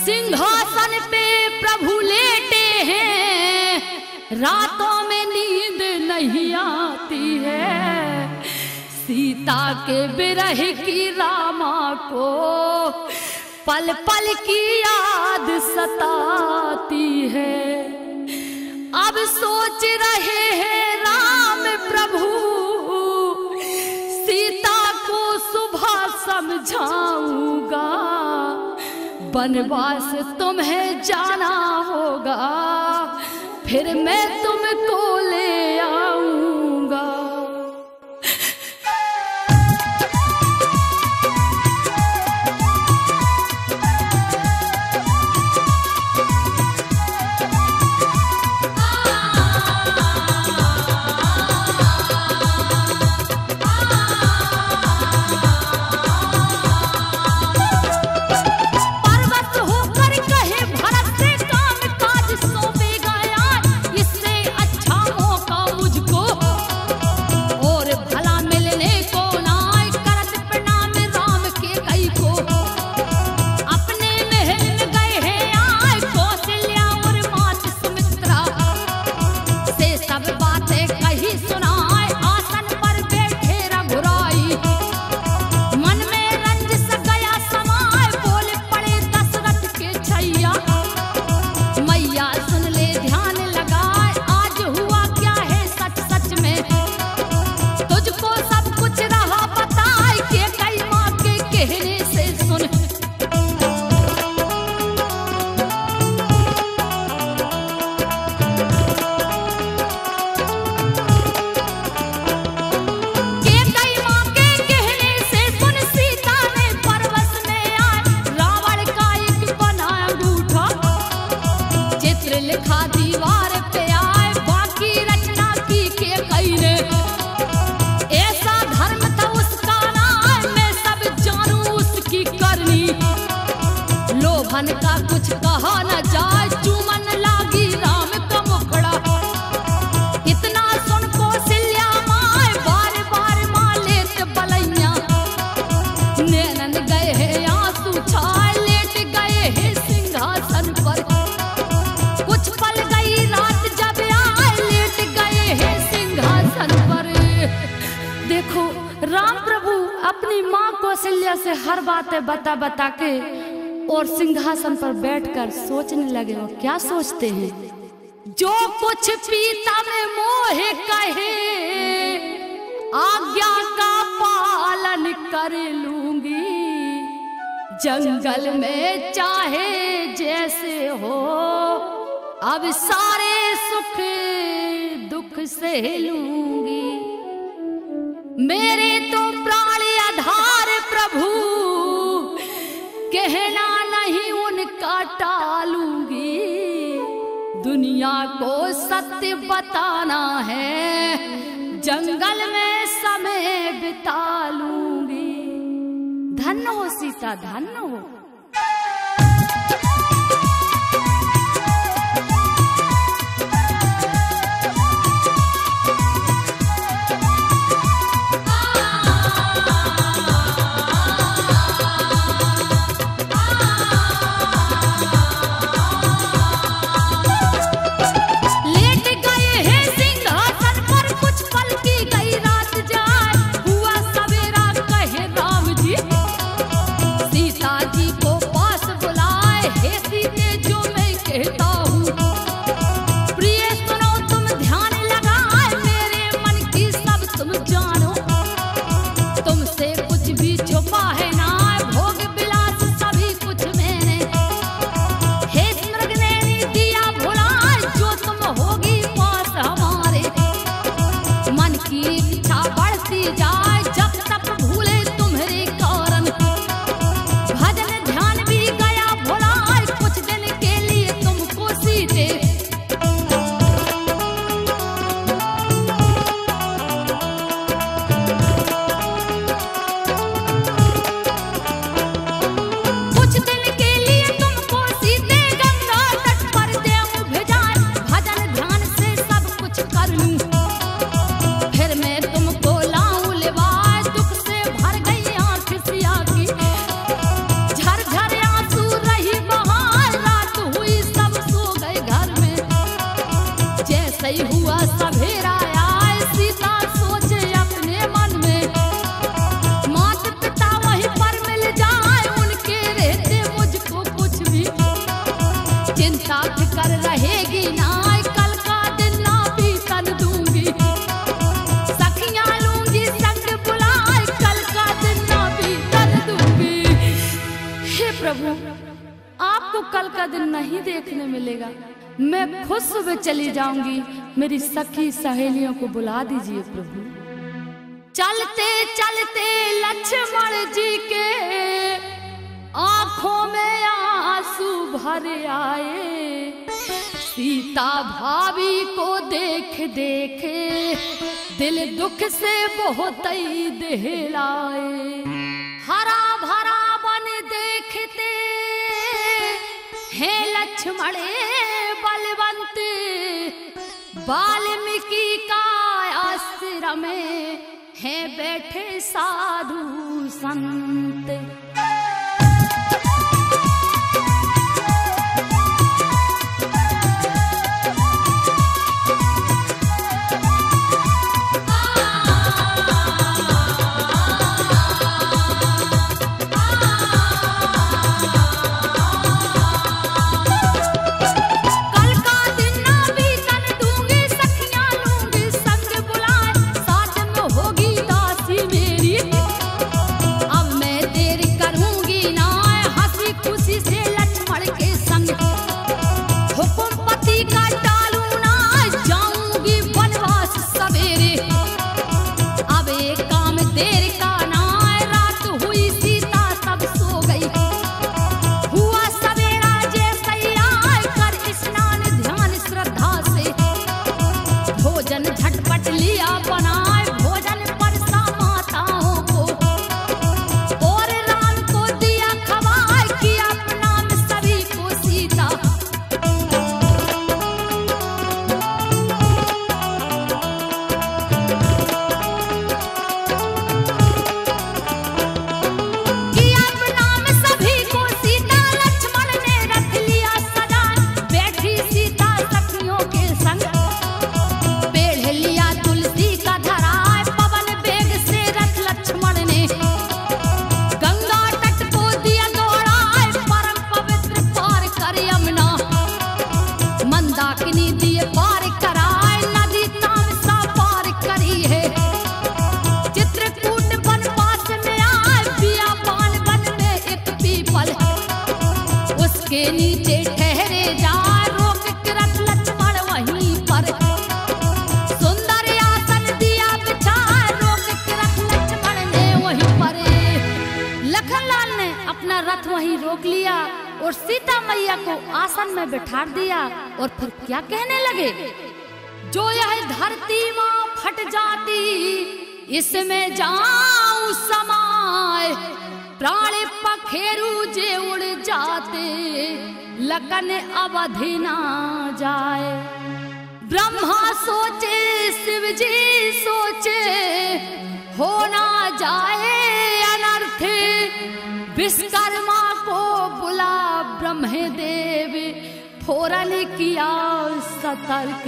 सिंहासन पे प्रभु लेटे हैं, रातों में नींद नहीं आती है। सीता के विरह की रामा को पल पल की याद सताती है। अब सोच रहे हैं राम प्रभु, सीता को सुबह समझाऊंगा। वनवास तुम्हें जाना होगा, फिर मैं तुमको ले आऊंगा। लोभन का कुछ कहा न जाए, चुमन लागी राम का मुखड़ा। इतना सुन कौशल्या माए बार बार माँ लेट बलैया। नैनन गए हैं आंसू छाए, लेट गए हैं सिंहासन पर। कुछ पल गई रात जब आए, लेट गए हैं सिंहासन पर। देखो राम प्रभु अपनी माँ कौशल्या से हर बातें बता बता के और सिंहासन पर बैठकर सोचने लगे। वो क्या सोचते हैं? जो कुछ पिता में मोह कहे, आज्ञा का पालन कर लूंगी। जंगल में चाहे जैसे हो, अब सारे सुख दुख सह लूंगी। मेरे तो प्राण आधार प्रभु, कहना नहीं उनका टालूंगी। दुनिया को सत्य बताना है, जंगल में समय बिता लूंगी। धन्य हो सीता, धन्य हो। जैसे ही हुआ सवेरा आए सीता सोचे अपने मन में, माता पिता वहीं पर मिल जाए उनके रहते मुझको कुछ भी चिंता फिकर रहेगी ना, कल का दिन ना बीतन दूंगी, सखियां लूंगी संग बुलाए, कल का दिन ना बीतन दूंगी। हे प्रभु, आपको कल का दिन नहीं देखने मिलेगा, मैं खुद सुबह चली जाऊंगी, मेरी सखी सहेलियों को बुला दीजिए प्रभु। चलते चलते लक्ष्मण जी के आंखों में आंसू भर आए, सीता भाभी को देख देख दिल दुख से बहुत ही दहलाए, हरा भरा वन देखते हैं लक्ष्मण बलवंत, वाल्मीकि का आश्रम में है बैठे साधु संत। के नीचे ठहरे जा, रोक के रख लक्ष्मण वहीं पर, सुंदर आसन दिया बिछा, रोक के रख लक्ष्मण ने वहीं पर। लखनलाल ने अपना रथ वहीं रोक लिया और सीता मैया को आसन में बिठा दिया और फिर क्या कहने लगे, जो यह धरती माँ फट जाती इसमें जाऊं समाए, प्राण पखेरु जे उड़ जाते लखन अवधि ना जाए। ब्रह्मा सोचे शिव जी सोचे हो ना जाए अनर्थ, विश्वकर्मा को बुला ब्रह्मदेव फौरन किया सतर्क।